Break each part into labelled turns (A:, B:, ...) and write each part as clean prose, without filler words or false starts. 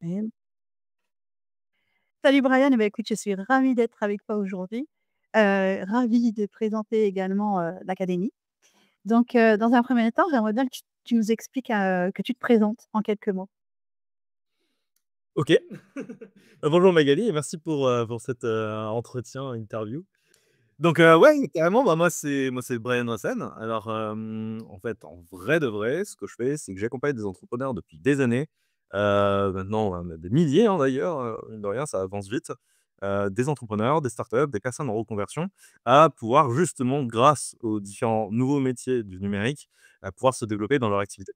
A: Et salut Brian, eh ben, écoute, je suis ravie d'être avec toi aujourd'hui. Ravie de présenter également, l'académie. Donc, dans un premier temps, j'aimerais bien que tu nous expliques, que tu te présentes en quelques mots.
B: OK. Bonjour Magali et merci pour cet, entretien, interview. Donc, ouais, carrément, bah, moi c'est Brian Rossen. Alors, en fait, en vrai de vrai, ce que je fais, c'est que j'accompagne des entrepreneurs depuis des années, maintenant, des milliers, hein, d'ailleurs, mine de rien, ça avance vite, des entrepreneurs, des startups, des personnes en reconversion, à pouvoir justement, grâce aux différents nouveaux métiers du numérique, à pouvoir se développer dans leur activité.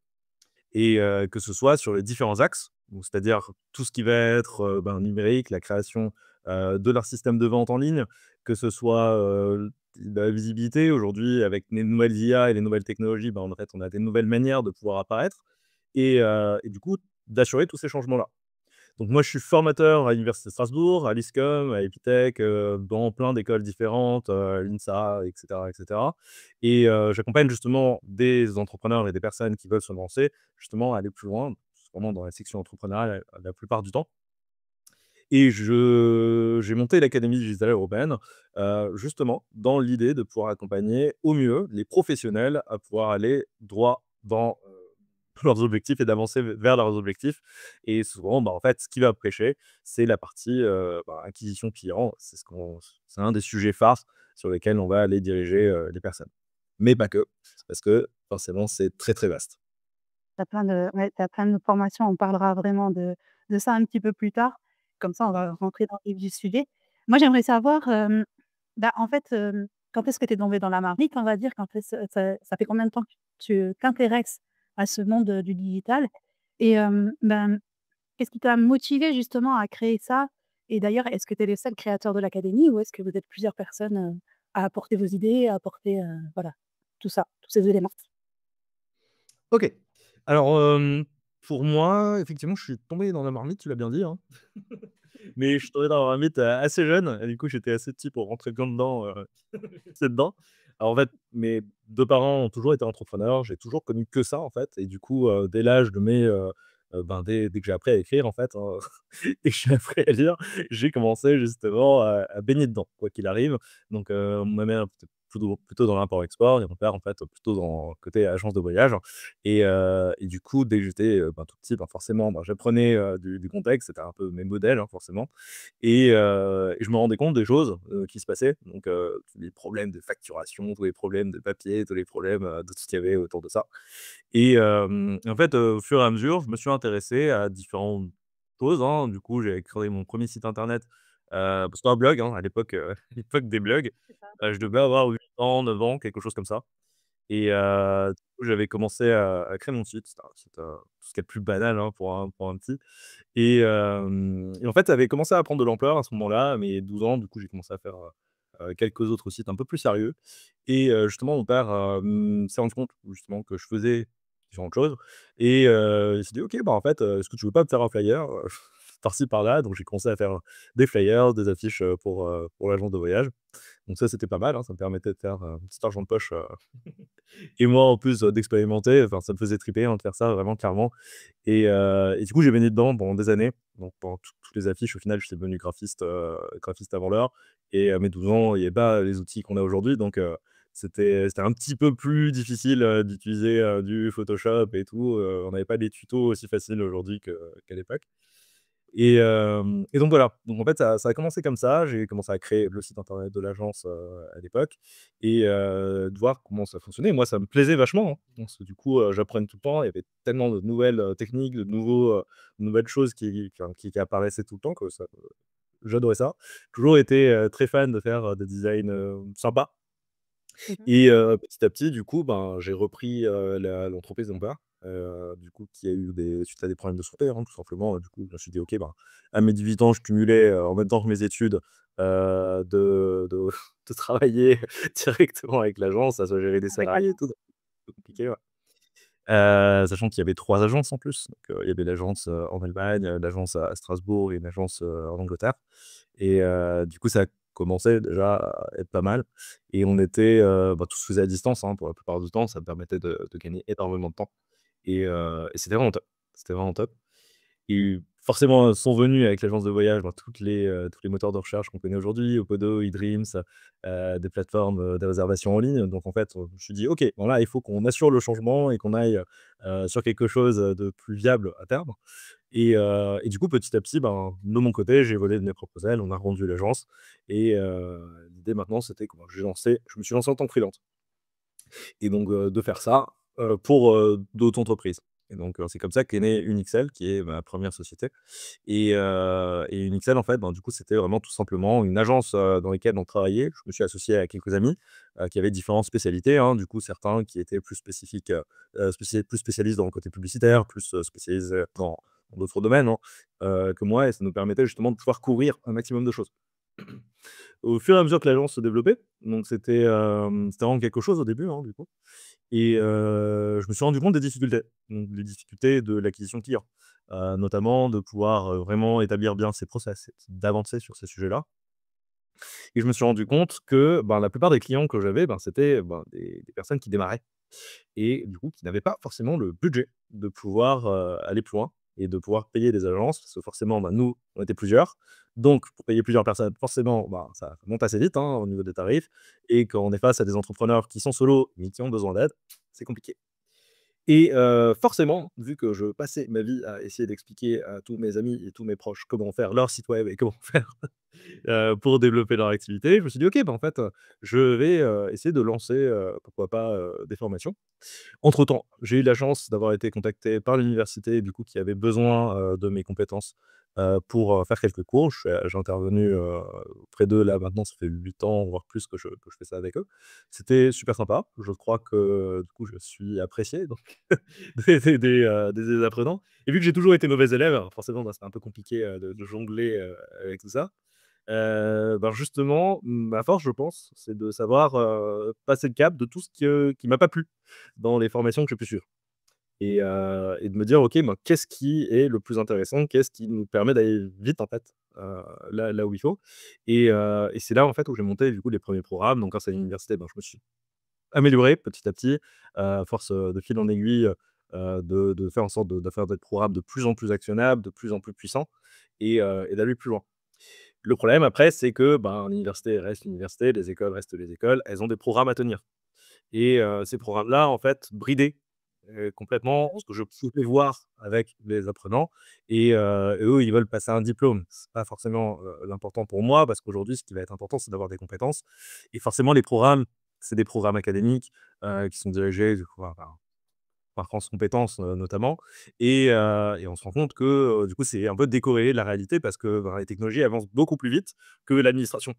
B: Et que ce soit sur les différents axes, donc c'est-à-dire tout ce qui va être, numérique, la création, de leur système de vente en ligne, que ce soit, de la visibilité. Aujourd'hui, avec les nouvelles IA et les nouvelles technologies, en fait, on a des nouvelles manières de pouvoir apparaître et du coup, d'assurer tous ces changements-là. Donc moi, je suis formateur à l'université de Strasbourg, à l'ISCOM, à Epitech, dans plein d'écoles différentes, l'INSA et cetera et j'accompagne justement des entrepreneurs et des personnes qui veulent se lancer, justement à aller plus loin, vraiment dans la section entrepreneuriale la plupart du temps et j'ai monté l'Académie digitale européenne, justement dans l'idée de pouvoir accompagner au mieux les professionnels à pouvoir aller droit dans, leurs objectifs et d'avancer vers leurs objectifs et souvent, en fait, ce qui va prêcher, c'est la partie, acquisition client. C'est un des sujets phares sur lesquels on va aller diriger, les personnes. Mais pas que, parce que forcément, c'est très, très vaste.
A: Tu as plein de ouais, tu plein de formations, on parlera vraiment de ça un petit peu plus tard. Comme ça, on va rentrer dans le vif du sujet. Moi, j'aimerais savoir, en fait, quand est-ce que tu es tombé dans la marmite, on va dire? Quand est-ce ça fait combien de temps que tu t'intéresses à ce monde, du digital? Et qu'est-ce qui t'a motivé justement à créer ça? Et d'ailleurs, est-ce que tu es le seul créateur de l'académie ou est-ce que vous êtes plusieurs personnes, à apporter vos idées, à apporter, voilà, tout ça, tous ces éléments?
B: OK. Alors, pour moi, effectivement, je suis tombé dans la marmite, tu l'as bien dit, hein. Mais je suis tombé dans la marmite, assez jeune et du coup, j'étais assez petit pour rentrer bien dedans, c'est dedans. Alors en fait, mes 2 parents ont toujours été entrepreneurs, j'ai toujours connu que ça, en fait et du coup, dès l'âge de mes, dès que j'ai appris à écrire, en fait, hein, et que j'ai appris à lire, j'ai commencé justement à baigner dedans, quoi qu'il arrive. Donc, ma mère plutôt dans l'import-export et mon père, en fait, plutôt dans le côté agence de voyage et du coup, dès que j'étais, tout petit, forcément, j'apprenais, du contexte, c'était un peu mes modèles, hein, forcément et je me rendais compte des choses, qui se passaient. Donc, tous les problèmes de facturation, tous les problèmes de papier, tous les problèmes, de tout ce qu'il y avait autour de ça et en fait, au fur et à mesure, je me suis intéressé à différentes choses, hein. Du coup, j'ai créé mon premier site internet, c'était un blog, hein, à l'époque, à l'époque des blogs. Je devais avoir 8 ans, 9 ans, quelque chose comme ça et du coup, j'avais commencé à créer mon site. C'était un site, tout ce qu'il y a de plus banal, hein, pour un petit et en fait, ça avait commencé à prendre de l'ampleur à ce moment-là, à mes 12 ans. Du coup, j'ai commencé à faire, quelques autres sites un peu plus sérieux et justement, mon père, s'est rendu compte justement que je faisais différentes choses et il s'est dit: «OK, en fait, est-ce que tu veux pas me faire un flyer, par-ci par-là?» Donc j'ai commencé à faire des flyers, des affiches, pour l'agence de voyage. Donc ça, c'était pas mal, hein, ça me permettait de faire, un petit argent de poche, et moi, en plus, d'expérimenter, ça me faisait triper, hein, de faire ça vraiment clairement et du coup, j'ai baigné dedans pendant des années. Donc pendant toutes les affiches, au final, je suis devenu graphiste avant l'heure et à mes 12 ans, il y avait pas les outils qu'on a aujourd'hui donc c'était un petit peu plus difficile, d'utiliser, du Photoshop et tout, on n'avait pas des tutos aussi faciles aujourd'hui qu'à l'époque et donc voilà. Donc en fait, ça a commencé comme ça. J'ai commencé à créer le site internet de l'agence, à l'époque et de voir comment ça fonctionnait. Moi, ça me plaisait vachement, hein, parce que du coup, j'apprenais tout le temps. Il y avait tellement de nouvelles, techniques, de nouvelles choses qui apparaissaient tout le temps que ça j'adorais ça. Toujours été, très fan de faire, des designs, sympas
A: Mmh mh.
B: et petit à petit, du coup, j'ai repris, l'entreprise de mon père, du coup, qui a eu des suite à des problèmes de santé, hein, tout simplement. Du coup, je me suis dit: «OK, à mes 18 ans, je cumulais, en même temps que mes études, de de travailler directement avec l'agence, à soit gérer des
A: Avec la
B: salariés et tout, donc compliqué, ouais. Sachant qu'il y avait 3 agences en plus, donc il y avait l'agence, en Allemagne, l'agence à Strasbourg et une agence, en Angleterre et du coup, ça commençait déjà à être pas mal et on était, tout se faisait à distance, hein, pour la plupart du temps. Ça me permettait de gagner énormément de temps et c'était vraiment top. C'était vraiment top Et forcément, sont venus avec l'agence de voyage, ben, tous les moteurs de recherche qu'on connaît aujourd'hui, Opodo, eDreams, des plateformes, de réservation en ligne. Donc en fait, je me suis dit: «OK, bon là, il faut qu'on assure le changement et qu'on aille, sur quelque chose, de plus viable à terme». Et du coup, petit à petit, ben, de mon côté, j'ai volé de mes propres ailes, on a revendu l'agence et l'idée maintenant, c'était que, ben, je me suis lancé en tant que freelance et donc de faire ça, pour, d'autres entreprises. Et donc c'est comme ça qu'est née Unixel, qui est ma première société. Et Unixel, en fait, ben, du coup, c'était vraiment tout simplement une agence, dans laquelle on travaillait. Je me suis associé à quelques amis, qui avaient différentes spécialités, hein. Du coup, certains qui étaient plus spécifiques, plus spécialistes dans le côté publicitaire, plus, spécialisés dans d'autres domaines, hein, que moi, et ça nous permettait justement de pouvoir couvrir un maximum de choses. Au fur et à mesure que l'agence se développait, donc c'était vraiment quelque chose au début, hein, du coup. Et je me suis rendu compte des difficultés, donc les difficultés de l'acquisition client, notamment de pouvoir, vraiment établir bien ses process, d'avancer sur ces sujets-là. Et je me suis rendu compte que, ben, la plupart des clients que j'avais, ben, c'était, ben, des personnes qui démarraient et du coup qui n'avaient pas forcément le budget de pouvoir, aller plus loin et de pouvoir payer des agences. Parce que forcément, ben, nous, on était plusieurs, donc pour payer plusieurs personnes, forcément, ben, ça monte assez vite, hein, au niveau des tarifs. Et quand on est face à des entrepreneurs qui sont solos, mais qui ont besoin d'aide, c'est compliqué. Et forcément, vu que je passais ma vie à essayer d'expliquer à tous mes amis et tous mes proches comment faire leur site web et comment faire, pour développer leur activité, je me suis dit: «OK, bah, en fait, je vais, essayer de lancer, pourquoi pas, des formations». Entre-temps, j'ai eu la chance d'avoir été contacté par l'université, du coup, qui avait besoin, de mes compétences, pour, faire quelques cours. J'ai intervenu, auprès d'eux, là, maintenant, ça fait 8 ans, voire plus que je fais ça avec eux. C'était super sympa. Je crois que, du coup, je suis apprécié donc des apprenants. Et vu que j'ai toujours été mauvais élève, alors forcément, bah, c'était un peu compliqué, de jongler, avec tout ça. Ben, justement, ma force, je pense, c'est de savoir, passer le cap de tout ce qui m'a pas plu dans les formations que j'ai pu suivre. Et de me dire: «OK, ben, qu'est-ce qui est le plus intéressant? Qu'est-ce qui nous permet d'aller vite, en fait, là où il faut?» Et c'est là, en fait, où j'ai monté, du coup, les premiers programmes. Donc grâce à l'université, ben, je me suis amélioré petit à petit, à force, de fil en aiguille, de faire en sorte de faire des programmes de plus en plus actionnables, de plus en plus puissants et d'aller plus loin. Le problème après, c'est que, ben, l'université reste l'université, les écoles restent les écoles, elles ont des programmes à tenir. Et ces programmes-là, en fait, bridaient, complètement ce que je pouvais voir avec les apprenants. Et eux, ils veulent passer un diplôme. C'est pas forcément, l'important pour moi parce qu'aujourd'hui, ce qui va être important, c'est d'avoir des compétences. Et forcément, les programmes, c'est des programmes académiques, qui sont dirigés du coup par France Compétences, notamment. Et on se rend compte que, du coup, c'est un peu décorrélé de la réalité parce que, ben, les technologies avancent beaucoup plus vite que l'administration.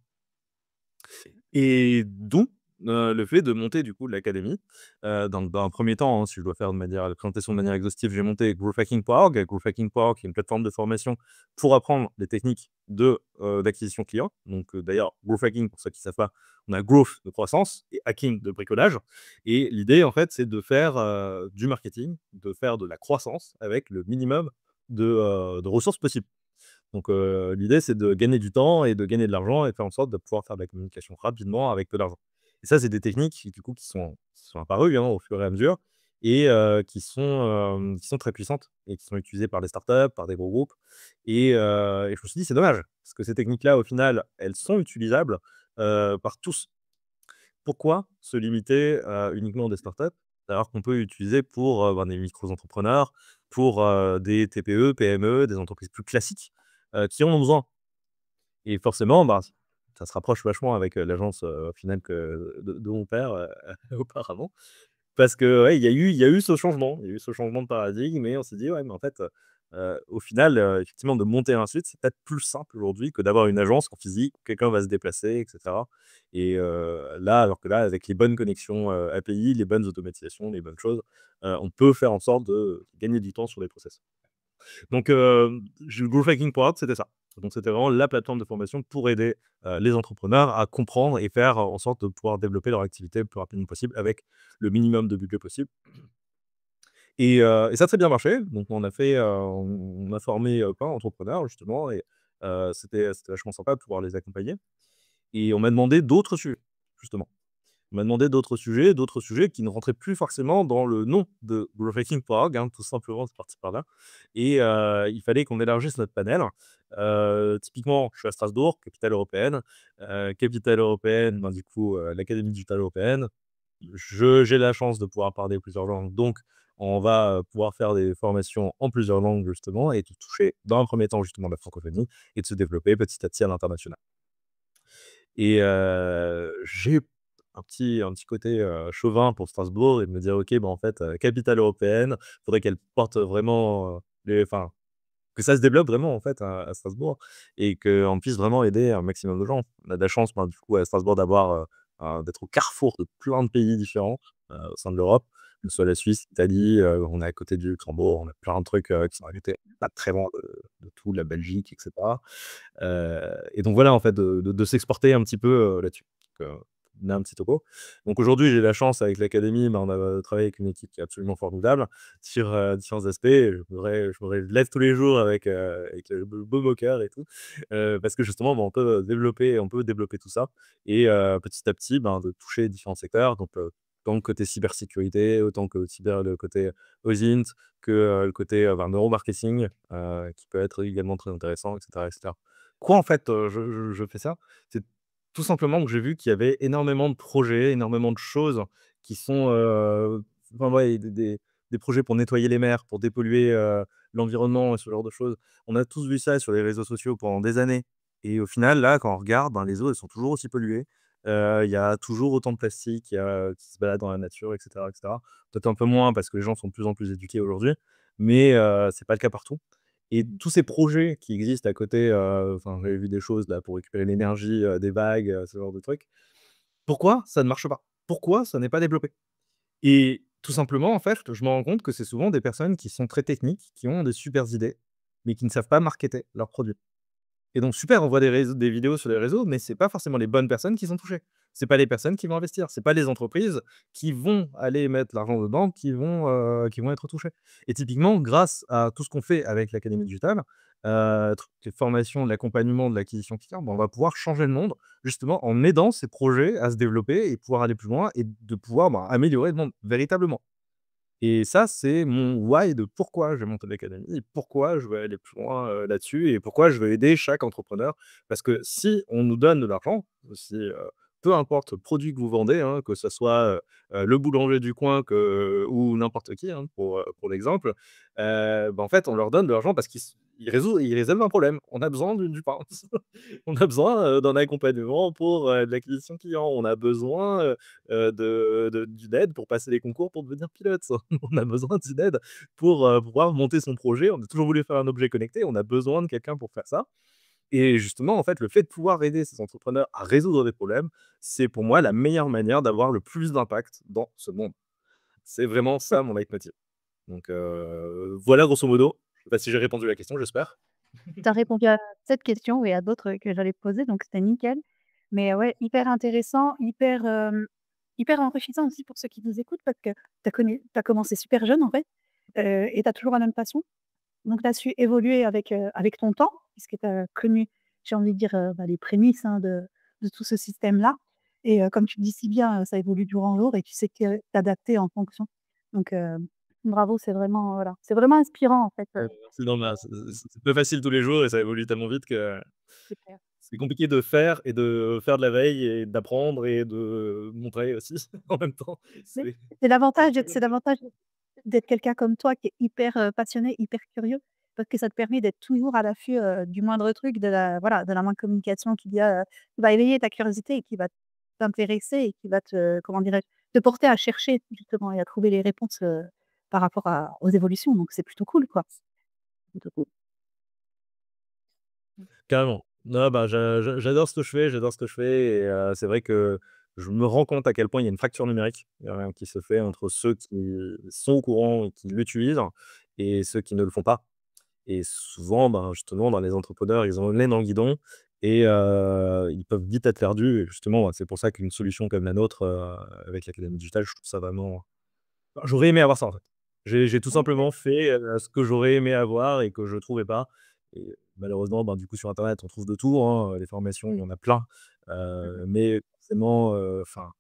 B: Et d'où, le fait de monter du coup l'académie. Dans un premier temps, hein, si je dois faire de manière la présentation de manière exhaustive, j'ai monté growthhacking.org. Growthhacking.org, qui est une plateforme de formation pour apprendre les techniques d'acquisition client. Donc, d'ailleurs, growth hacking, pour ceux qui ne savent pas, on a growth de croissance et hacking de bricolage. Et l'idée, en fait, c'est de faire, du marketing, de faire de la croissance avec le minimum de ressources possibles. Donc, l'idée, c'est de gagner du temps et de gagner de l'argent et de faire en sorte de pouvoir faire de la communication rapidement avec de l'argent. Et ça, c'est des techniques qui, du coup, qui sont apparues, hein, au fur et à mesure et qui sont très puissantes et qui sont utilisées par des startups, par des gros groupes. Et je me suis dit: «C'est dommage», parce que ces techniques-là, au final, elles sont utilisables, par tous. Pourquoi se limiter, uniquement des startups? Alors qu'on peut utiliser pour, ben, des micro-entrepreneurs, pour, des TPE, PME, des entreprises plus classiques, qui en ont besoin. Et forcément, bah, ça se rapproche vachement avec, l'agence, au final de mon père, auparavant. Parce que, ouais, il y a eu ce changement, il y a eu ce changement de paradigme et on s'est dit: «Ouais, mais en fait, au final, effectivement, de monter un site, c'est peut-être plus simple aujourd'hui que d'avoir une agence en physique, où quelqu'un va se déplacer et cetera». Là, alors que là, avec les bonnes connexions, API, les bonnes automatisations, les bonnes choses, on peut faire en sorte de gagner du temps sur les process. Donc, growthhacking.org, c'était ça. Donc c'était vraiment la plateforme de formation pour aider, les entrepreneurs à comprendre et faire en sorte de pouvoir développer leur activité le plus rapidement possible avec le minimum de budget possible. Et ça a très bien marché. Donc on a formé, plein d'entrepreneurs justement. C'était vachement sympa de pouvoir les accompagner. Et on m'a demandé d'autres sujets, justement. On m'a demandé d'autres sujets qui ne rentraient plus forcément dans le nom de growthhacking.org, hein, tout simplement, c'est parti par là et il fallait qu'on élargisse notre panel. Typiquement, je suis à Strasbourg, capitale européenne, ben, du coup, l'Académie digitale européenne. J'ai la chance de pouvoir parler plusieurs langues, donc on va, pouvoir faire des formations en plusieurs langues justement et de toucher dans un premier temps justement la francophonie et de se développer petit à petit à l'international. Et j'ai un petit côté, chauvin pour Strasbourg et de me dire: «OK, bah, en fait, capitale européenne, faudrait qu'elle porte vraiment, les enfin, que ça se développe vraiment en fait à Strasbourg et qu'on puisse vraiment aider un maximum de gens. On a de la chance, ben, du coup à Strasbourg d'avoir, d'être au carrefour de plein de pays différents, au sein de l'Europe, que ce soit la Suisse, l'Italie, on est à côté du Luxembourg, on a plein de trucs, qui sont arrêtés pas très loin de tout, la Belgique et cetera. Et donc voilà en fait de s'exporter un petit peu, là-dessus. Donc, on a un petit topo. Donc aujourd'hui, j'ai la chance avec l'académie, ben, on a travaillé avec une équipe qui est absolument formidable sur, différents aspects. Je me lève tous les jours avec le baume au cœur et tout, parce que justement, ben, on peut développer tout ça et petit à petit, ben, de toucher différents secteurs. Donc, tant le côté cybersécurité, autant que le côté OSINT, que, le côté, ben, neuromarketing, qui peut être également très intéressant et cetera et cetera. Pourquoi en fait, je fais ça? C'est tout simplement que j'ai vu qu'il y avait énormément de projets, énormément de choses qui sont, enfin ouais, des projets pour nettoyer les mers, pour dépolluer, l'environnement et ce genre de choses. On a tous vu ça sur les réseaux sociaux pendant des années et au final, là, quand on regarde, ben, les eaux, elles sont toujours aussi polluées. Il y a toujours autant de plastique, qui se balade dans la nature et cetera et cetera. Peut-être un peu moins parce que les gens sont de plus en plus éduqués aujourd'hui, mais c'est pas le cas partout. Et tous ces projets qui existent à côté, enfin, j'avais vu des choses là pour récupérer l'énergie, des vagues, ce genre de trucs. Pourquoi ça ne marche pas? Pourquoi ça n'est pas développé? Et tout simplement, en fait, je me rends compte que c'est souvent des personnes qui sont très techniques, qui ont des supers idées, mais qui ne savent pas marketer leurs produits. Et donc super, on voit des vidéos sur les réseaux, mais c'est pas forcément les bonnes personnes qui sont touchées. C'est pas les personnes qui vont investir, c'est pas les entreprises qui vont aller mettre l'argent dedans qui vont être touchées. Et typiquement, grâce à tout ce qu'on fait avec l'académie digitale, toutes les formations, de l'accompagnement, de l'acquisition client, ben, on va pouvoir changer le monde, justement en aidant ces projets à se développer et pouvoir aller plus loin et de pouvoir, ben, améliorer le monde véritablement. Et ça, c'est mon why de pourquoi j'ai monté l'académie et pourquoi je veux aller plus loin, là-dessus et pourquoi je veux aider chaque entrepreneur. Parce que si on nous donne de l'argent, si, peu importe le produit que vous vendez, hein, que ça soit, le boulanger du coin ou n'importe qui, hein, pour l'exemple, bah, en fait, on leur donne de l'argent parce qu'ils résolvent un problème. On a besoin du pain. On a besoin, d'un accompagnement pour, de l'acquisition client. On a besoin, d'une aide pour passer les concours pour devenir pilote. On a besoin d'une aide pour, pouvoir monter son projet. On a toujours voulu faire un objet connecté, on a besoin de quelqu'un pour faire ça et justement, en fait, le fait de pouvoir aider ces entrepreneurs à résoudre des problèmes, c'est pour moi la meilleure manière d'avoir le plus d'impact dans ce monde. C'est vraiment ça mon leitmotiv. Donc voilà grosso modo. Je sais pas si j'ai répondu à la question, j'espère.
A: Tu as répondu à cette question et à d'autres que j'allais poser, donc c'était nickel. Mais ouais, hyper intéressant, hyper enrichissant aussi pour ceux qui nous écoutent parce que tu as commencé super jeune en fait, et tu as toujours la même passion. Donc tu as su évoluer avec ton temps puisque tu as connu, j'ai envie de dire, bah, les prémices, hein, de tout ce système-là et comme tu le dis si bien, ça évolue du jour en jour et tu sais que t'adapter en fonction. Donc bravo, c'est vraiment, voilà, c'est vraiment inspirant en fait,
B: Merci, non, bah, c'est peu facile tous les jours et ça évolue tellement vite que
A: super.
B: c'est compliqué de faire et de faire de la veille et d'apprendre et de montrer aussi en même temps.
A: Mais
B: C'est
A: c'est l'avantage d'être quelqu'un comme toi qui est hyper, passionné, hyper curieux, parce que ça te permet d'être toujours à l'affût, du moindre truc, de la voilà, de la moindre communication qui va éveiller ta curiosité et qui va t'intéresser et qui va te comment dirais-je? Te porter à chercher justement et à trouver les réponses, par rapport aux évolutions, donc c'est plutôt cool, quoi. Plutôt cool. Mmh.
B: carrément. Non, bah, j'adore ce que je fais, j'adore ce que je fais et c'est vrai que je me rends compte à quel point il y a une fracture numérique, qui se fait entre ceux qui sont au courant et qui l'utilisent et ceux qui ne le font pas. Et souvent, ben, justement, dans les entrepreneurs, ils ont le nez dans le guidon et ils peuvent vite être perdus et justement, c'est pour ça qu'une solution comme la nôtre, avec l'académie digitale, je trouve ça vraiment bah, j'aurais aimé avoir ça, en fait. J'ai tout
A: OK.
B: simplement fait, ce que j'aurais aimé avoir et que je trouvais pas et malheureusement, ben, du coup, sur internet, on trouve de tout, hein, les formations, il y en a plein,
A: Mmh mh.
B: mais forcément, enfin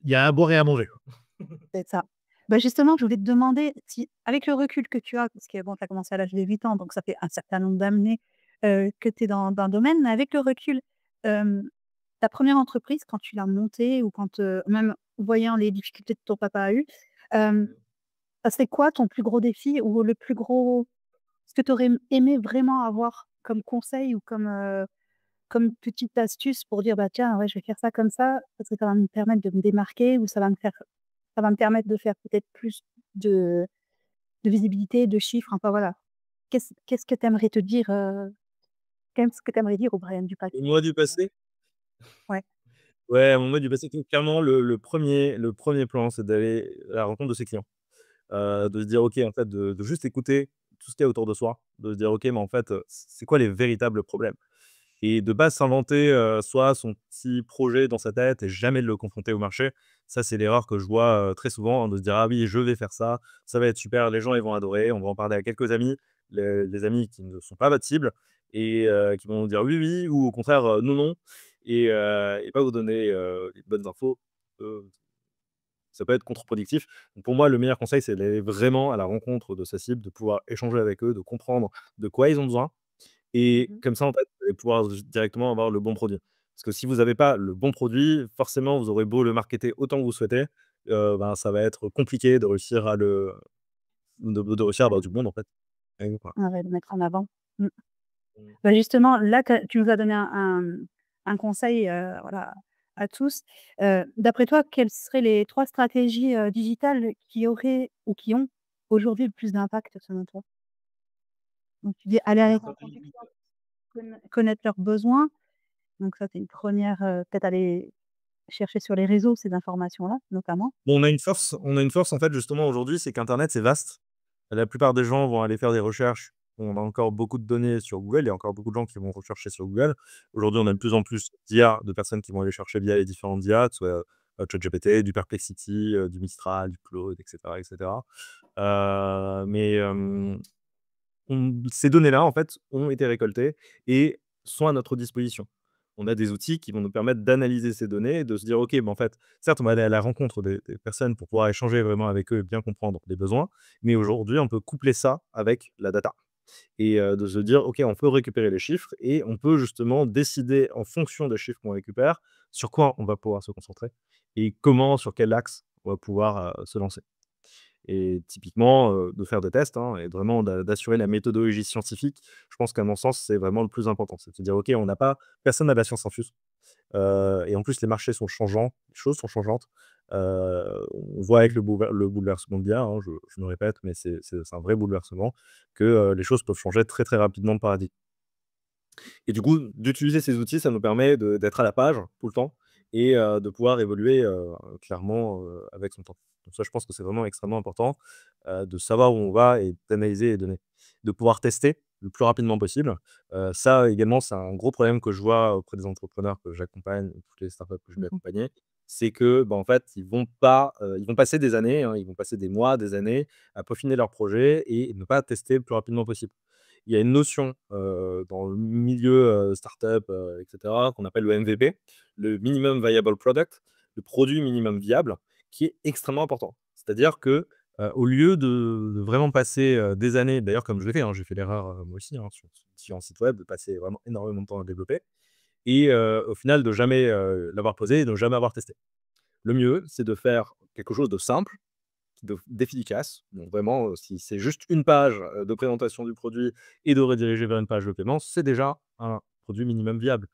B: il y a à boire et à manger, quoi.
A: C'est ça. Bah, justement, je voulais te demander si, avec le recul que tu as, parce que bon, tu as commencé à l'âge de 8 ans, donc ça fait un certain nombre d'années, que tu es dans le domaine, mais avec le recul, hem, ta première entreprise, quand tu l'as montée ou quand, même voyant les difficultés que ton papa a eues, hem, ça serait quoi ton plus gros défi ou le plus gros ce que tu aurais aimé vraiment avoir comme conseil ou comme petite astuce pour dire: «Bah, tiens, ouais, je vais faire ça comme ça, parce que ça va me permettre de me démarquer ou ça va me permettre de faire peut-être plus de de visibilité, de chiffres», enfin voilà. Qu'est-ce que tu aimerais te dire, qu'est-ce que tu aimerais dire au Brian du passé?
B: Et moi du passé?
A: Ouais.
B: Ouais, mon moi du passé, clairement le premier plan, c'est d'aller à la rencontre de ses clients. De se dire: «OK», en fait, de juste écouter tout ce qu'il y a autour de soi, de se dire: «OK, mais en fait, c'est quoi les véritables problèmes?» Et de pas s'inventer, soit son petit projet dans sa tête et jamais de le confronter au marché. Ça, c'est l'erreur que je vois, très souvent, hein, de se dire: «Ah oui, je vais faire ça va être super, les gens ils vont adorer». On va en parler à quelques amis, les amis qui ne sont pas votre cible et qui vont dire: «Oui, oui» ou au contraire, «Non, non» et pas vous donner, les bonnes infos. Heu, Ça peut être contre-productif. Donc pour moi, le meilleur conseil, c'est d'aller vraiment à la rencontre de sa cible, de pouvoir échanger avec eux, de comprendre de quoi ils ont besoin et
A: Mmh.
B: comme ça, en fait, vous allez pouvoir directement avoir le bon produit. Parce que si vous avez pas le bon produit, forcément, vous aurez beau le marketer autant que vous souhaitez, ben, ça va être compliqué de réussir à réussir à avoir du monde, en fait. Et voilà.
A: Ouais, ouais, de mettre en avant. Mmh.
B: Mmh.
A: Bah, justement, là, tu nous as donné un conseil, voilà, à tous. D'après toi, quelles seraient les 3 stratégies, digitales qui auraient ou qui ont aujourd'hui le plus d'impact selon toi? Donc tu dis aller à
B: Les
A: la rencontre des
B: stratégies
A: clients, connaître leurs besoins, donc ça, c'est une première, peut-être aller chercher sur les réseaux ces informations-là, notamment.
B: Bon, on a une force, en fait, justement, aujourd'hui, c'est qu'internet, c'est vaste. La plupart des gens vont aller faire des recherches. On a encore beaucoup de données sur Google. Il y a encore beaucoup de gens qui vont rechercher sur Google. Aujourd'hui, on a de plus en plus d'IA, de personnes qui vont aller chercher via les différentes IA, que ce soit, ChatGPT, du Perplexity, du Mistral, du Claude et cetera et cetera. Mais, ces données-là, en fait, ont été récoltées et sont à notre disposition. On a des outils qui vont nous permettre d'analyser ces données et de se dire: «OK, ben, en fait, certes, on va aller à la rencontre des personnes pour pouvoir échanger vraiment avec eux et bien comprendre les besoins, mais aujourd'hui, on peut coupler ça avec la data» et de se dire: «OK, on peut récupérer les chiffres et on peut justement décider en fonction des chiffres qu'on récupère, sur quoi on va pouvoir se concentrer et comment, sur quel axe on va pouvoir, se lancer». Et typiquement, de faire des tests, hein, et vraiment d'assurer la méthodologie scientifique. Je pense qu'à mon sens, c'est vraiment le plus important. C'est de se dire: «OK, on n'a pas personne n'a la science infuse». Et en plus, les marchés sont changeants, les choses sont changeantes. On voit avec le bouleversement de l'IA, hein, je me répète, mais c'est un vrai bouleversement que, les choses peuvent changer très, très rapidement de paradigme. Et du coup, d'utiliser ces outils, ça nous permet d'être à la page tout le temps et de pouvoir évoluer, clairement, avec son temps. Donc ça, je pense que c'est vraiment extrêmement important, de savoir où on va et d'analyser les données. De pouvoir tester le plus rapidement possible. Ça également, c'est un gros problème que je vois auprès des entrepreneurs que j'accompagne, toutes les startups que je vais
A: Mmh.
B: accompagner. C'est que, bah, en fait, ils vont pas, ils vont passer des années, hein, ils vont passer des mois, des années à peaufiner leur projet et ne pas tester le plus rapidement possible. Il y a une notion, dans le milieu, startup, et cetera, qu'on appelle le MVP, le minimum viable product, le produit minimum viable, qui est extrêmement important. C'est-à-dire que, au lieu de vraiment passer, des années d'ailleurs comme je l'ai fait, hein, j'ai fait l'erreur, moi aussi, hein, sur différents sites web, de passer vraiment énormément de temps à le développer et au final de jamais, l'avoir posé et de ne jamais avoir testé. Le mieux, c'est de faire quelque chose de simple, d'efficace. Donc vraiment, si c'est juste une page, de présentation du produit et de rediriger vers une page de paiement, c'est déjà un produit minimum viable.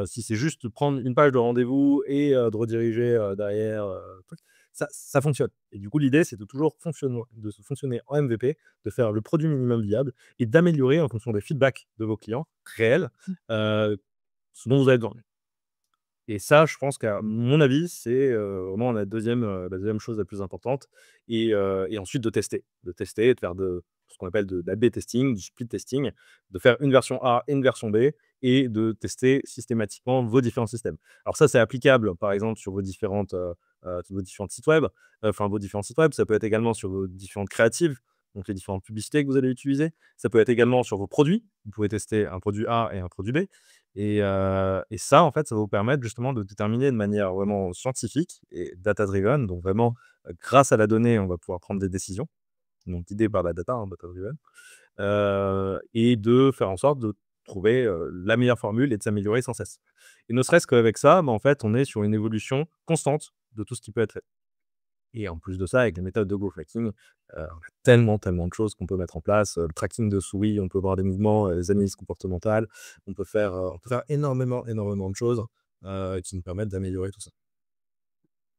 B: Si c'est juste prendre une page de rendez-vous et de rediriger, derrière, truc, ça fonctionne et du coup, l'idée, c'est de toujours fonctionner en MVP, de faire le produit minimum viable et d'améliorer en fonction des feedbacks de vos clients réels, heu, ce dont vous avez besoin. Et ça, je pense qu'à mon avis, c'est, vraiment la deuxième chose la plus importante et ensuite de tester et de faire de ce qu'on appelle de l'A/B testing, du split testing, de faire une version A et une version B et de tester systématiquement vos différents systèmes. Alors ça, c'est applicable, par exemple, sur vos différents sites web, vos différents sites web. Ça peut être également sur vos différentes créatives, donc les différentes publicités que vous allez utiliser. Ça peut être également sur vos produits. Vous pouvez tester un produit A et un produit B. Et ça, en fait, ça va vous permettre justement de déterminer de manière vraiment scientifique et data driven, donc vraiment, grâce à la donnée, on va pouvoir prendre des décisions, donc guidées par la data, hein, data driven, et de faire en sorte de trouver, la meilleure formule et de s'améliorer sans cesse. Et ne serait-ce qu'avec ça, bah, en fait, on est sur une évolution constante de tout ce qui peut être fait. Et en plus de ça, avec les méthodes de growth hacking, on a tellement, tellement de choses qu'on peut mettre en place, le tracking de souris, on peut voir des mouvements, les analyses comportementales, on peut faire énormément, énormément de choses, qui nous permettent d'améliorer tout ça.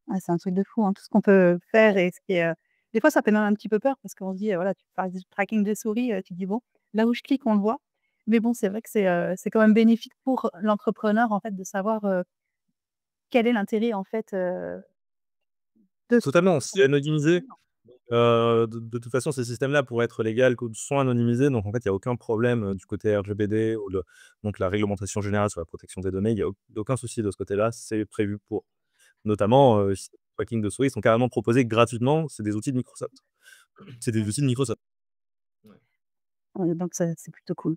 A: Ouais, c'est un truc de fou, hein, tout ce qu'on peut faire et ce qui est, des fois ça fait même un petit peu peur parce qu'on se dit, voilà, tu parles du tracking de souris, tu te dis: «Bon, là où je clique, on le voit». Mais bon, c'est vrai que c'est quand même bénéfique pour l'entrepreneur, en fait, de savoir, quel est l'intérêt, en fait, de
B: Totalement, c'est anonymisé.
A: non.
B: De toute façon, ces systèmes-là, pour être légal, sont anonymisés, donc en fait, il y a aucun problème, du côté RGPD ou donc la réglementation générale sur la protection des données. Il y a aucun souci de ce côté-là, c'est prévu pour. Notamment, si les tracking de souris sont carrément proposés gratuitement, c'est des outils de Microsoft. C'est des outils de Microsoft. Ouais.
A: Donc ça, c'est plutôt cool.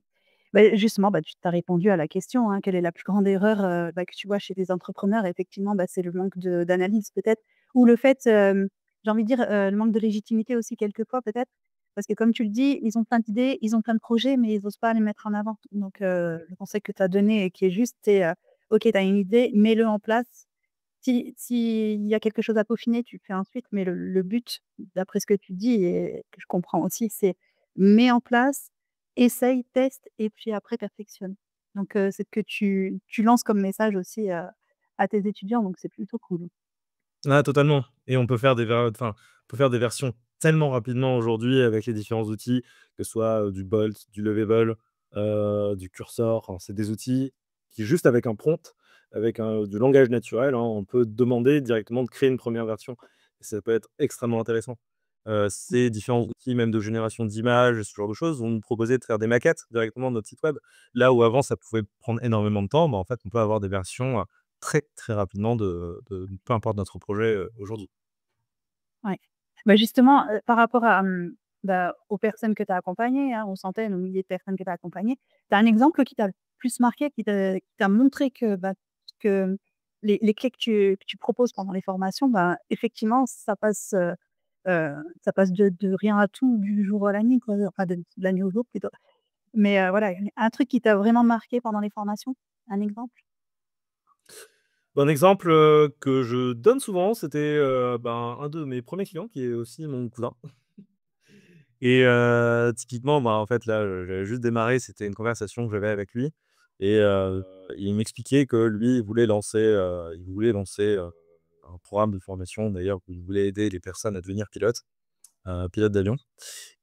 A: Beh, justement, bah, tu as répondu à la question, hein, quelle est la plus grande erreur, que tu vois chez les entrepreneurs? Effectivement, bah, c'est le manque d'analyse peut-être ou le fait, j'ai envie de dire, le manque de légitimité aussi quelquefois peut-être? Parce que comme tu le dis, ils ont plein d'idées, ils ont plein de projets, mais ils osent pas les mettre en avant. Donc le conseil que tu as donné et qui est juste, c'est, OK, tu as une idée, mets-le en place. S'il y a quelque chose à peaufiner, tu fais ensuite, mais le but, d'après ce que tu dis et que je comprends aussi, c'est mets en place, essaye, teste et puis après perfectionne. Donc c'est ce que tu lances comme message aussi, à tes étudiants, donc c'est plutôt cool.
B: Ah totalement, et on peut faire des versions tellement rapidement aujourd'hui avec les différents outils, que ce soit, du Bolt, du Lovable, du Cursor. Enfin, c'est des outils qui juste avec un prompt, avec du langage naturel, hein, on peut demander directement de créer une première version et ça peut être extrêmement intéressant. Ces différents outils même de génération d'images, ce genre de choses, vont nous proposer de faire des maquettes directement de notre site web. Là où avant ça pouvait prendre énormément de temps, bah, en fait, on peut avoir des versions, très, très rapidement de peu importe notre projet, aujourd'hui.
A: Ouais. Bah, justement, par rapport à, bah, aux personnes que tu as accompagnées, hein, aux centaines, aux milliers de personnes que tu as accompagnées, tu as un exemple qui t'a le plus marqué, qui t'a montré que, bah, que les clés que tu proposes pendant les formations, bah, effectivement, ça passe de rien à tout du jour à la nuit, quoi, enfin de la nuit au jour plutôt. Mais voilà, un truc qui t'a vraiment marqué pendant les formations? Un exemple?
B: Un exemple, que je donne souvent, c'était, ben, un de mes premiers clients qui est aussi mon cousin. Et typiquement, bah, en fait, là, j'avais juste démarré, c'était une conversation que j'avais avec lui et il m'expliquait que lui, il voulait lancer un programme de formation d'ailleurs où il voulait aider les personnes à devenir pilotes d'avion.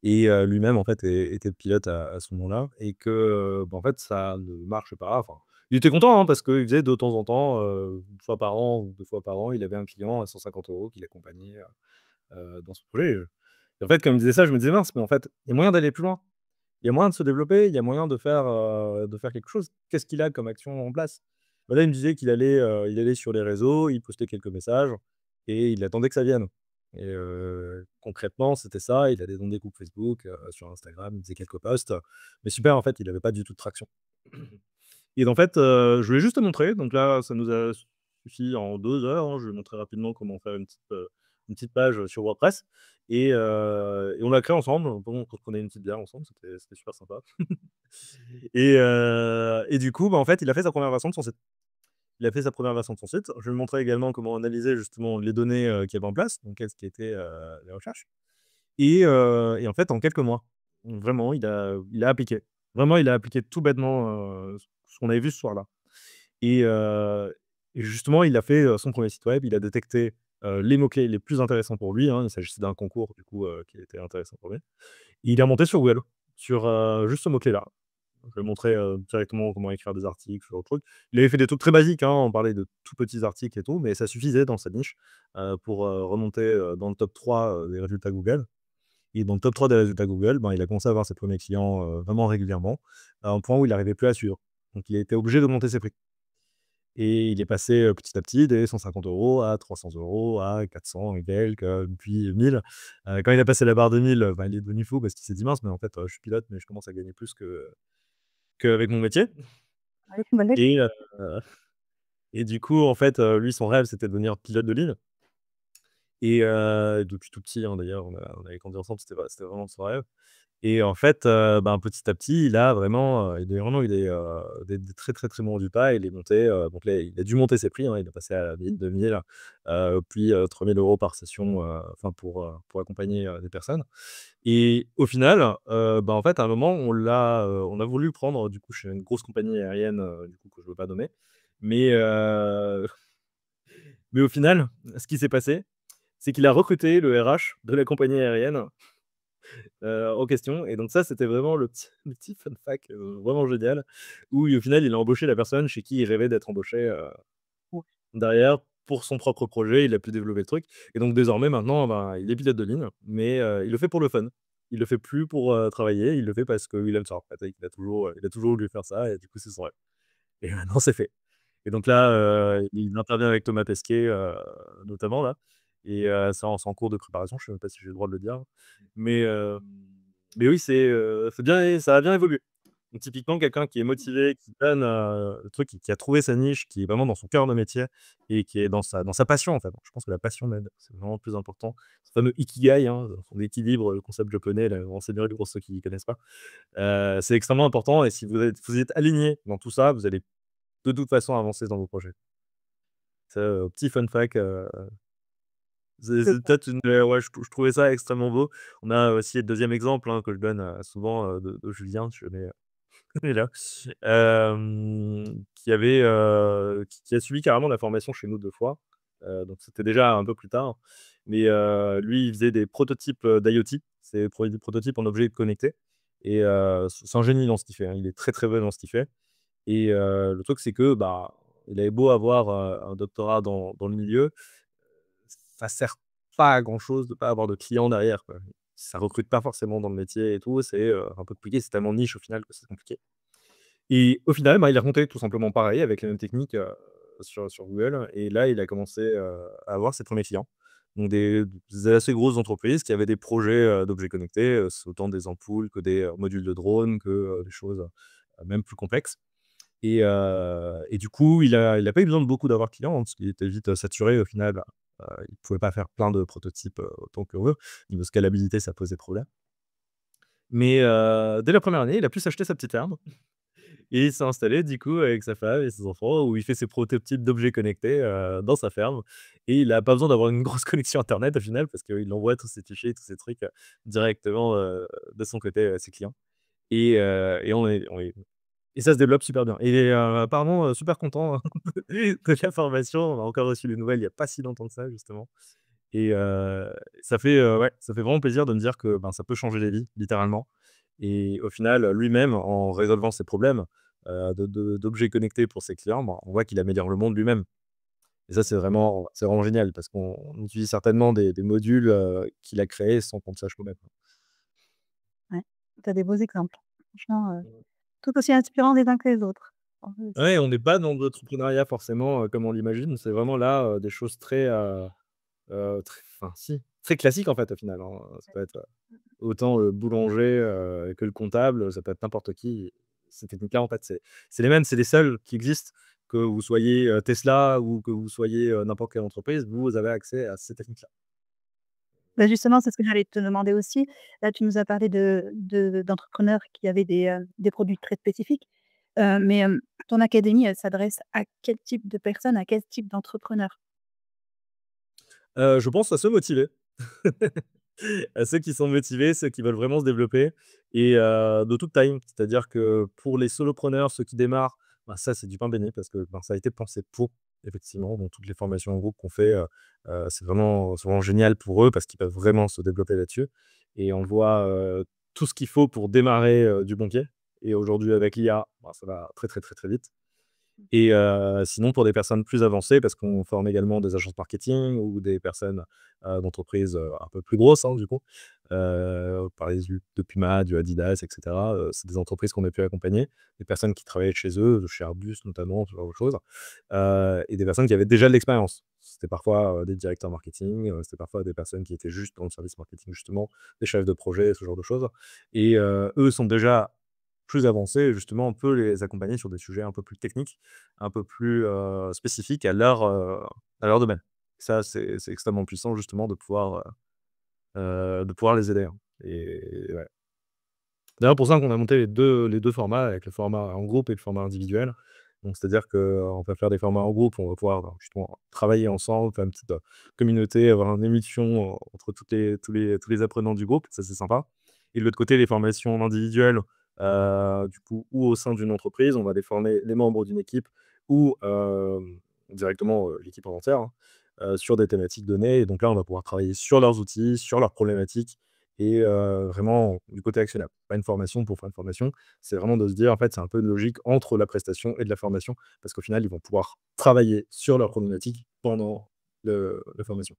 B: Et lui-même, en fait, était pilote à ce moment-là et que, bah, en fait, ça ne marche pas. Enfin, il était content, hein, parce qu'il faisait de temps en temps, 1 fois par an ou 2 fois par an, il avait un client à 150 € qu'il accompagnait, dans ce projet, et en fait, comme il disait ça, je me disais: «Mince, mais en fait, il y a moyen d'aller plus loin. Il y a moyen de se développer, il y a moyen de faire quelque chose. Qu'est-ce qu'il a comme action en place?» Bah, là, il me disait qu'il allait sur les réseaux, il postait quelques messages et il attendait que ça vienne. Et concrètement, c'était ça. Il allait dans des groupes Facebook, sur Instagram, il faisait quelques posts, mais super, en fait, il avait pas du tout de traction. Et en fait, je lui ai juste montré, donc là, ça nous a suffi en 2 heures, hein. Je lui ai montré rapidement comment faire une petite page, sur WordPress et on l'a créé ensemble. Pendant qu'on se prenait une petite bière ensemble, c'était super sympa. Et du coup, bah, en fait, il a fait sa première version de son site. Il a fait sa première version de son site. Je lui ai montré également comment analyser justement les données, qu'il y avait en place, donc qu'est-ce qui était, les recherches. Et en fait, en quelques mois, vraiment, il a appliqué. Vraiment, il a appliqué tout bêtement, ce qu'on avait vu ce soir-là. Et justement, il a fait, son premier site web. Il a détecté, les mots-clés les plus intéressants pour lui, hein. Il s'agissait d'un concours du coup, qui était intéressant pour lui. Et il est remonté sur Google, sur, juste ce mot-clé-là. Je lui ai montré, directement comment écrire des articles, ce genre de trucs. Il avait fait des trucs très basiques, hein, on parlait de tout petits articles et tout, mais ça suffisait dans sa niche, pour, remonter, dans le top 3 des résultats Google. Et dans le top 3 des résultats Google, ben, il a commencé à avoir ses premiers clients, vraiment régulièrement, à un point où il n'arrivait plus à suivre. Donc il a été obligé d'augmenter ses prix et il est passé, petit à petit des 150 € à 300 € à 400 et quelques, puis 1 000. Quand il a passé la barre de 1 000, bah, il est devenu fou parce qu'il s'est dit: «Mince, mais en fait, je suis pilote, mais je commence à gagner plus qu'avec mon métier».
A: Ouais, bah, là,
B: et heu et du coup, en fait, lui, son rêve, c'était de devenir pilote de ligne depuis tout petit, hein, d'ailleurs, on avait grandi ensemble, c'était vraiment son rêve. Et en fait, ben, petit à petit, il a vraiment eu des très, très, très bons résultats. Il est monté, donc là, il a dû monter ses prix, hein. Il est passé à 1
A: mmh,
B: 000-2 000, puis 3 000 € par session, enfin pour accompagner, des personnes. Et au final, bah, en fait, à un moment, on a voulu le prendre, du coup, chez une grosse compagnie aérienne, du coup, que je ne veux pas nommer. Mais, mais au final, ce qui s'est passé, c'est qu'il a recruté le RH de la compagnie aérienne en question. Et donc ça, c'était vraiment le petit fun fact, vraiment génial, où au final, il a embauché la personne chez qui il rêvait d'être embauché,
A: ouais,
B: derrière pour son propre projet. Il a pu développer le truc et donc désormais maintenant, ben, il est pilote de ligne, mais il le fait pour le fun. Il le fait plus pour, travailler, il le fait parce qu'il aime ça, en fait. Il a toujours voulu faire ça et du coup, c'est son rêve et maintenant c'est fait. Et donc là, il intervient avec Thomas Pesquet, notamment là. Et c'est en cours de préparation, je sais même pas si j'ai le droit de le dire. Mais mais oui, c'est bien, ça a bien évolué. Donc typiquement quelqu'un qui est motivé, qui donne, le truc, qui a trouvé sa niche, qui est vraiment dans son cœur de métier et qui est dans sa passion, en fait. Je pense que la passion m'aide, c'est vraiment le plus important. Ce fameux ikigai, hein, son équilibre, le concept japonais, là, renseignerai pour ceux qui ne connaissent pas. C'est extrêmement important et si vous êtes aligné dans tout ça, vous allez de toute façon avancer dans vos projets. C'est, petit fun fact,
A: je
B: c'est
A: vois.
B: peut-être une, ouais, je trouvais ça extrêmement beau. On a aussi le deuxième exemple, hein, que je donne, souvent, de Julien, si jamais, il est là, qui a suivi carrément la formation chez nous 2 fois, donc c'était déjà un peu plus tard. Mais, lui, il faisait des prototypes, d'IoT, c'est des prototypes en objets connectés. Et c'est un génie dans ce qu'il fait, hein, il est très, très bon dans ce qu'il fait. Et le truc, c'est que, bah, il avait beau avoir, un doctorat dans le milieu, ça sert pas à grand chose de pas avoir de clients derrière, quoi. Ça recrute pas forcément dans le métier et tout, c'est, un peu compliqué, c'est tellement niche au final que c'est compliqué. Et au final, bah, il a remonté tout simplement pareil avec les mêmes techniques, sur Google. Et là, il a commencé, à avoir ses premiers clients. Donc des assez grosses entreprises qui avaient des projets, d'objets connectés, c'est autant des ampoules que des, modules de drones, que, des choses, même plus complexes. Et du coup, il a pas eu besoin de beaucoup d'avoir de clients, hein, parce qu'il était vite, saturé au final. Bah, il pouvait pas faire plein de prototypes, autant qu'on veut. Niveau scalabilité, ça posait problème. Mais, dès la première année, il a pu s'acheter sa petite ferme et il s'est installé du coup avec sa femme et ses enfants, où il fait ses prototypes d'objets connectés, dans sa ferme. Et il a pas besoin d'avoir une grosse connexion internet au final, parce qu'il envoie tous ses fichiers, tous ces trucs, directement, de son côté à ses clients. Et et ça se développe super bien. Il est, apparemment, super content de la formation. On a encore reçu les nouvelles il y a pas si longtemps que ça, justement. Et ouais, ça fait vraiment plaisir de me dire que, ben, ça peut changer les vies, littéralement. Et au final, lui-même, en résolvant ses problèmes, d'objets connectés pour ses clients, ben, on voit qu'il améliore le monde lui-même. Et ça, c'est vraiment génial parce qu'on utilise certainement des modules, qu'il a créés sans qu'on le sache nous-mêmes.
A: Ouais, tu as des beaux exemples. Franchement, tout aussi inspirants les uns que les autres. Franchement,
B: Ouais, on n'est pas dans l'entrepreneuriat forcément, comme on l'imagine. C'est vraiment là, des choses très, enfin si, très classiques en fait, au final, hein. Ça peut être, autant le boulanger, que le comptable, ça peut être n'importe qui. Ces techniques-là, en fait, c'est les mêmes, c'est les seules qui existent. Que vous soyez, Tesla ou que vous soyez, n'importe quelle entreprise, vous avez accès à ces techniques-là.
A: bah, justement, c'est ce que j'allais te demander aussi. Là, tu nous as parlé d'entrepreneurs qui avaient des produits très spécifiques, mais ton académie, elle s'adresse à quel type de personnes, à quel type d'entrepreneurs?
B: Je pense à se motiver. À ceux qui sont motivés, ceux qui veulent vraiment se développer et de toute taille. C'est-à-dire que pour les solopreneurs, ceux qui démarrent, bah, ça, c'est du pain béni parce que, ben, ça a été pensé pour, effectivement, dans toutes les formations en groupe qu'on fait, c'est vraiment génial pour eux parce qu'ils peuvent vraiment se développer là-dessus. Et on voit, tout ce qu'il faut pour démarrer, du bon pied. Et aujourd'hui avec l'IA, bah, ça va très, très, très, très vite. Et sinon pour des personnes plus avancées, parce qu'on forme également des agences marketing ou des personnes, d'entreprises, un peu plus grosses, hein, du coup, par les de Puma, du Adidas et cetera, c'est des entreprises qu'on a pu accompagner, des personnes qui travaillaient chez eux, chez Airbus notamment, ce genre de choses, et des personnes qui avaient déjà de l'expérience. C'était parfois, des directeurs marketing, c'était parfois des personnes qui étaient juste dans le service marketing justement, des chefs de projet, ce genre de choses. Et eux sont déjà plus avancés, justement, on peut les accompagner sur des sujets un peu plus techniques, un peu plus, spécifiques à leur domaine. Ça, c'est extrêmement puissant justement de pouvoir les aider, hein, et ouais. D'ailleurs, pour ça qu'on a monté les deux formats, avec le format en groupe et le format individuel. Donc c'est-à-dire qu'on va faire des formats en groupe, on va pouvoir, justement travailler ensemble, faire une petite, communauté, avoir une émission entre tous les apprenants du groupe, ça c'est sympa. Et de l'autre côté, les formations individuelles, du coup, ou au sein d'une entreprise, on va les former les membres d'une équipe ou, directement, l'équipe en entière, hein, sur des thématiques données. Et donc là, on va pouvoir travailler sur leurs outils, sur leurs problématiques, et vraiment du côté actionnable. Pas une formation pour faire une formation, c'est vraiment de se dire, en fait, c'est un peu une logique entre la prestation et de la formation, parce qu'au final, ils vont pouvoir travailler sur leurs problématiques pendant la formation.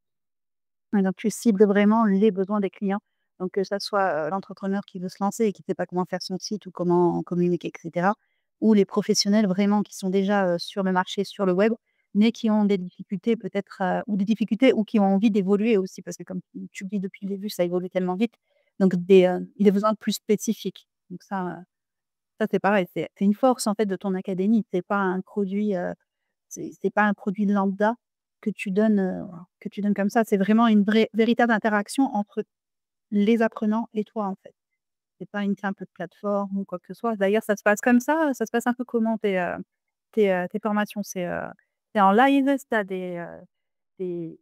A: Ouais, donc tu cibles vraiment les besoins des clients. Donc que ça soit, l'entrepreneur qui veut se lancer et qui ne sait pas comment faire son site ou comment communiquer et cetera, ou les professionnels vraiment qui sont déjà, sur le marché, sur le web, mais qui ont des difficultés peut-être, ou des difficultés ou qui ont envie d'évoluer aussi parce que comme tu le dis depuis le début, ça évolue tellement vite. Donc des besoins plus spécifiques. Donc ça c'est pareil, c'est une force en fait de ton académie. C'est pas un produit, c'est pas un produit lambda que tu donnes comme ça. C'est vraiment une vraie véritable interaction entre les apprenants et toi, en fait. C'est pas une simple plateforme ou quoi que ce soit. D'ailleurs, ça se passe comme ça? Ça se passe un peu comment tes formations? C'est en live? Tu as des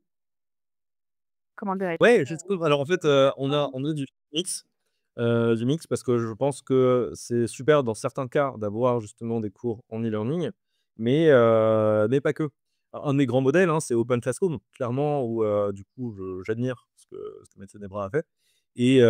A: comment dirais-je?
B: Ouais, je trouve, alors en fait, on a du mix parce que je pense que c'est super dans certains cas d'avoir justement des cours en e-learning, mais pas que. Un des grands modèles, hein, c'est Open Classroom, clairement, où, du coup, j'admire ce que Maître Nebra a fait. Et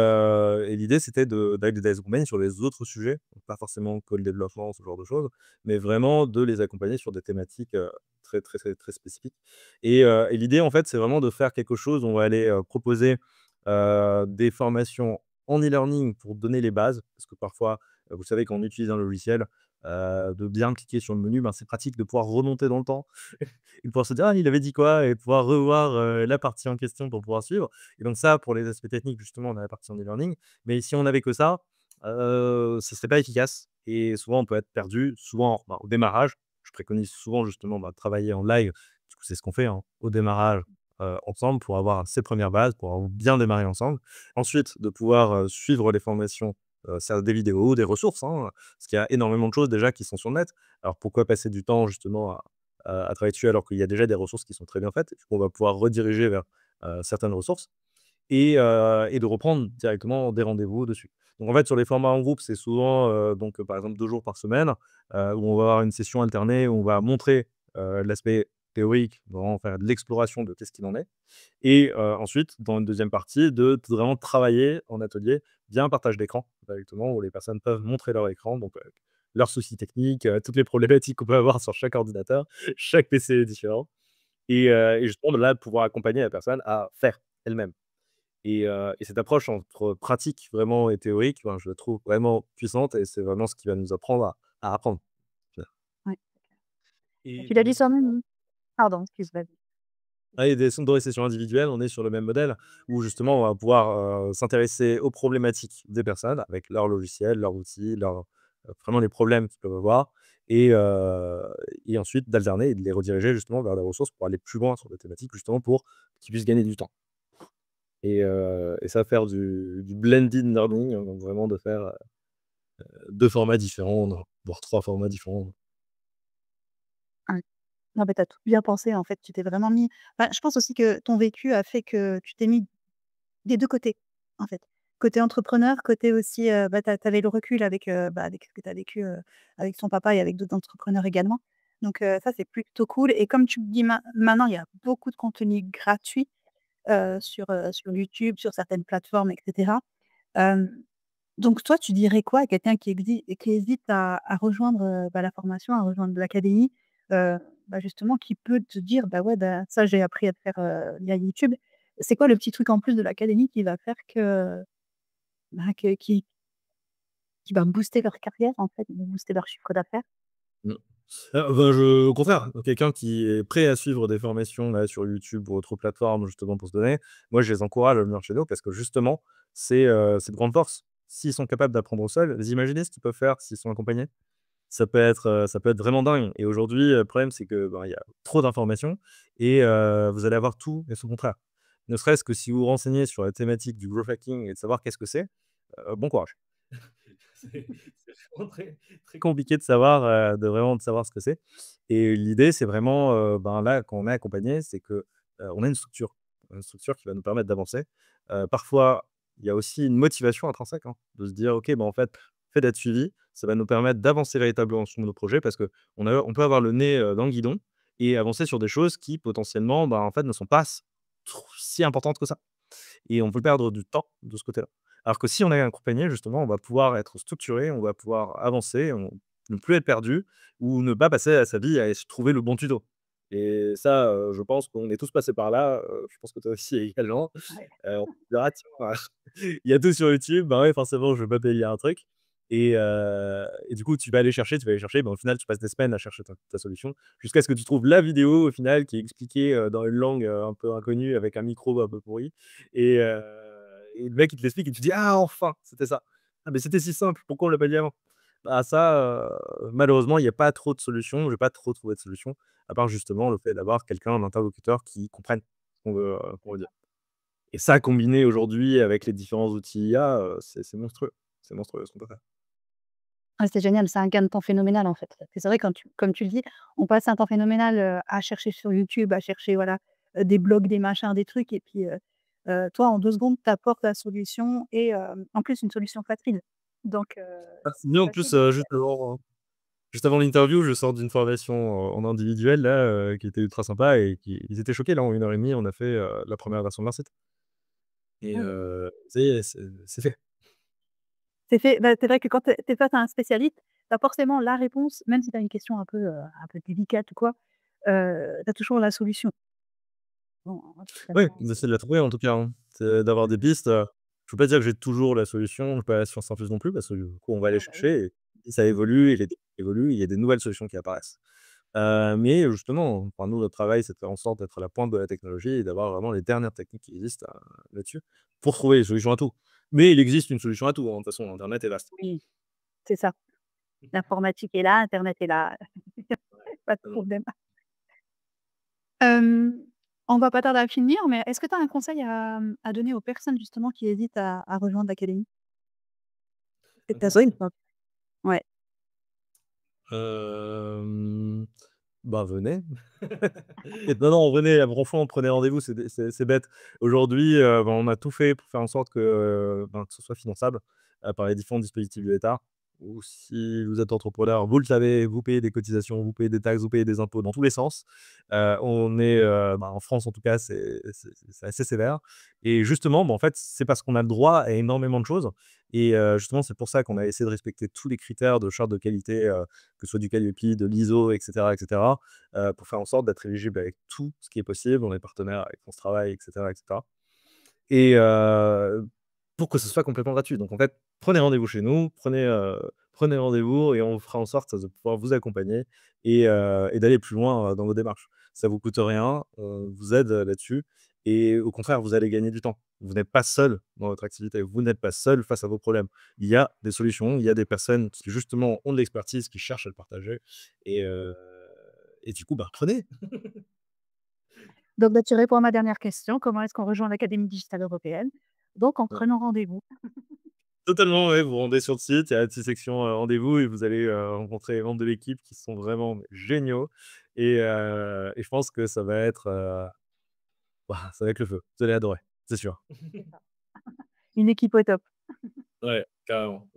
B: l'idée, c'était d'aller les accompagner sur les autres sujets, donc pas forcément code développement, ce genre de choses, mais vraiment de les accompagner sur des thématiques, très, très, très, très spécifiques. Et l'idée, en fait, c'est vraiment de faire quelque chose. On va aller, proposer, des formations en e-learning pour donner les bases. Parce que parfois, vous savez, quand on utilise un logiciel, de bien cliquer sur le menu, ben, c'est pratique de pouvoir remonter dans le temps et de pouvoir se dire: «Ah, il avait dit quoi?» et pouvoir revoir, la partie en question pour pouvoir suivre. Et donc ça, pour les aspects techniques, justement, on a la partie en e-learning. Mais si on n'avait que ça, ça serait pas efficace, et souvent on peut être perdu. Souvent, bah, au démarrage, je préconise souvent justement, bah, de travailler en live. Du coup, c'est ce qu'on fait, hein, au démarrage, ensemble, pour avoir ces premières bases, pour avoir bien démarrer ensemble. Ensuite, de pouvoir, suivre les formations, ça des vidéos, des ressources, hein, parce qu'il y a énormément de choses déjà qui sont sur le net. Alors pourquoi passer du temps justement à travailler dessus alors qu'il y a déjà des ressources qui sont très bien faites? Du coup, on va pouvoir rediriger vers, certaines ressources, et de reprendre directement des rendez-vous dessus. Donc en fait, sur les formats en groupe, c'est souvent, donc, par exemple 2 jours par semaine, où on va avoir une session alternée, où on va montrer, l'aspect théorique, vraiment faire de l'exploration de qu'est-ce qu'il en est. Et ensuite, dans une deuxième partie, de vraiment travailler en atelier via un partage d'écran directement, où les personnes peuvent montrer leur écran, donc leurs soucis techniques, toutes les problématiques qu'on peut avoir sur chaque ordinateur. Chaque PC est différent, et justement de là, pouvoir accompagner la personne à faire elle-même. Et cette approche entre pratique vraiment et théorique, ben, je la trouve vraiment puissante, et c'est vraiment ce qui va nous apprendre à apprendre.
A: Ouais. Bah,
B: Et
A: tu l'as dit toi-même, pardon, excuse, vas-y.
B: ah, et dans les sessions individuelles, on est sur le même modèle où justement on va pouvoir, s'intéresser aux problématiques des personnes avec leur logiciel, leurs outils, vraiment les problèmes qu'ils peuvent avoir, et ensuite d'alterner et de les rediriger justement vers des ressources pour aller plus loin sur des thématiques, justement pour qu'ils puissent gagner du temps. Et ça, faire du blended learning, donc vraiment de faire, 2 formats différents, voire 3 formats différents.
A: Ouais. Non, mais tu as tout bien pensé, en fait, tu t'es vraiment mis bah, je pense aussi que ton vécu a fait que tu t'es mis des 2 côtés, en fait. Côté entrepreneur, côté aussi, bah, tu avais le recul avec, bah, avec ce que tu as vécu, avec ton papa et avec d'autres entrepreneurs également. Donc ça, c'est plutôt cool et comme tu me dis maintenant, il y a beaucoup de contenu gratuit, sur YouTube, sur certaines plateformes et cetera. Hem, donc toi, tu dirais quoi à quelqu'un qui hésite à rejoindre, bah, la formation, à rejoindre l'académie, bah, justement qui peut te dire: «Bah, ouais, bah, ça j'ai appris à le faire, via YouTube». C'est quoi le petit truc en plus de l'académie qui va faire que, bah, qui va booster leur carrière en fait, booster leur chiffre d'affaires?
B: Mmh. Bah, au contraire, quelqu'un qui est prêt à suivre des formations là sur YouTube ou autres plateformes justement pour se donner, moi je les encourage à venir chez nous parce que justement c'est de grande force. s'ils sont capables d'apprendre seuls, vous imaginez ce qu'ils peuvent faire s'ils sont accompagnés? Ça peut être vraiment dingue et aujourd'hui, le problème, c'est que, ben, il y a trop d'informations et vous allez avoir tout et son contraire. Ne serait-ce que si vous vous renseignez sur la thématique du growth hacking et de savoir qu'est-ce que c'est, bon courage. C'est vraiment très compliqué de savoir, de vraiment de savoir ce que c'est et l'idée, c'est vraiment, ben, là, quand on est accompagné, c'est que, on a une structure qui va nous permettre d'avancer. Parfois, il y a aussi une motivation intrinsèque, hein, de se dire: «OK, ben, en fait, le fait d'être suivi, ça va nous permettre d'avancer véritablement sur nos projets» parce qu'on peut avoir le nez, dans le guidon et avancer sur des choses qui potentiellement, bah, en fait, ne sont pas si importantes que ça et on peut perdre du temps de ce côté-là. Alors que si on est accompagné, justement, on va pouvoir être structuré, on va pouvoir avancer, ne plus être perdu ou ne pas passer à sa vie à trouver le bon tuto. Et ça, je pense qu'on est tous passés par là, je pense que toi aussi également.
A: Ouais.
B: On te dira: «Tiens, il y a tout sur YouTube, bah, ouais, forcément, je vais pas payer un truc» et du coup, tu vas aller chercher, mais au final, tu passes des semaines à chercher ta solution jusqu'à ce que tu trouves la vidéo, au final, qui est expliquée, dans une langue, un peu inconnue avec un micro un peu pourri et heu et le mec, il te l'explique et tu dis: «Ah enfin, c'était ça! Ah mais c'était si simple, pourquoi on l'a pas dit avant?» Bah ça, malheureusement, il y a pas trop de solutions. J'ai pas trop trouvé de solutions, à part justement le fait d'avoir quelqu'un, un interlocuteur qui comprenne ce qu'on veut dire. Et ça, combiné aujourd'hui avec les différents outils IA, c'est monstrueux. C'est monstrueux ce qu'on peut faire.
A: Ah, c'est génial, c'est un gain de temps phénoménal, en fait. Parce que c'est vrai quand tu comme tu le dis, on passe un temps phénoménal, à chercher sur YouTube, à chercher voilà, des blogs, des machins, des trucs et puis, toi en 2 secondes, tu apportes la solution et en plus une solution facile. Donc
B: Ah, c'est
A: c'est
B: mieux en plus,
A: facile et
B: juste avant l'interview, je sors d'une formation en individuel là, qui était ultra sympa et ils étaient choqués là, en 1 heure et demie, on a fait, la première version de leur site et
A: ouais,
B: ça y est, c'est fait.
A: c'est fait. Bah, c'est vrai que quand tu es face à un spécialiste, tu as forcément la réponse, même si tu as une question un peu délicate ou quoi, tu as toujours la solution. Bon,
B: Oui,
A: finalement,
B: d'essayer de la trouver en tout cas, hein. C'est d'avoir des pistes, je peux pas dire que j'ai toujours la solution, je suis pas la science infuse non plus parce que du coup, on va aller
A: ah bah, oui.
B: chercher et ça évolue et les techniques évoluent, il y a des nouvelles solutions qui apparaissent. Mais justement, enfin nous, notre travail, c'est de faire en sorte d'être à la pointe de la technologie et d'avoir vraiment les dernières techniques qui existent, là-dessus, pour trouver les solutions à tout. Mais il existe une solution à tout, hein, de toute façon, internet est vaste.
A: Oui, c'est ça. L'informatique est là, internet est là, pas de
B: Ah non.
A: problème. Hem, on va pas tarder à finir, mais est-ce que tu as un conseil à donner aux personnes justement qui hésitent à rejoindre l'académie?
B: Un
A: C'est ta zone,
B: conseil?
A: quoi. Ouais.
B: Hem, bah, venez. Et non, non, venez, franchement, prenez rendez-vous, c'est bête. Aujourd'hui, ben, on a tout fait pour faire en sorte que, ben, que ce soit finançable, par les différents dispositifs de l'État. Ou si vous êtes entrepreneur, vous le savez, vous payez des cotisations, vous payez des taxes, vous payez des impôts dans tous les sens. On est, bah, en France en tout cas, c'est assez sévère et justement, bah, en fait, c'est parce qu'on a le droit à énormément de choses et justement, c'est pour ça qu'on a essayé de respecter tous les critères de charte de qualité, que ce soit du Qualiopi, de l'ISO et cetera, pour faire en sorte d'être éligible avec tout ce qui est possible. On est partenaire avec France Travail et cetera et pour que ce soit complètement gratuit. Donc en fait, prenez rendez-vous chez nous, prenez rendez-vous et on fera en sorte de pouvoir vous accompagner et d'aller plus loin, dans vos démarches. Ça vous coûte rien, on vous aide, là-dessus et au contraire, vous allez gagner du temps. Vous n'êtes pas seul dans votre activité, vous n'êtes pas seul face à vos problèmes. Il y a des solutions, il y a des personnes qui justement ont de l'expertise, qui cherchent à le partager et heu et du coup, bah, prenez!
A: Donc bah, tu réponds à ma dernière question, comment est-ce qu'on rejoint l'Académie digitale européenne? Donc en prenant rendez-vous.
B: Totalement, ouais, vous vous rendez sur le site, il y a la petite section, rendez-vous et vous allez, rencontrer les membres de l'équipe qui sont vraiment mais géniaux et je pense que ça va être, waouh, ça va être le feu. Vous allez adorer, c'est sûr.
A: C'est ça. Une équipe au top.
B: Ouais, carrément.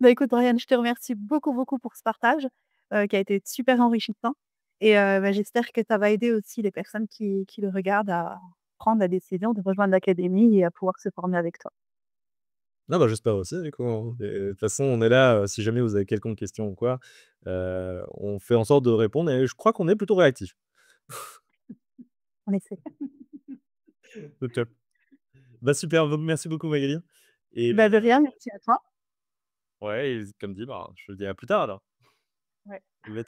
A: Bah, écoute Brian, je te remercie beaucoup, beaucoup pour ce partage, qui a été super enrichissant et bah, j'espère que ça va aider aussi les personnes qui le regardent à prendre la décision de rejoindre l'académie et à pouvoir se former avec toi.
B: Non, bah, j'espère aussi du coup, hein et de toute façon, on est là, si jamais vous avez quelconque question ou quoi, on fait en sorte de répondre et je crois qu'on est plutôt réactifs.
A: On essaie.
B: Au top. Bah, super, merci beaucoup Magali et
A: Bah, de rien, merci à toi.
B: ouais et comme dit, bah, je te dis à plus tard alors.
A: Ouais.
B: Je vais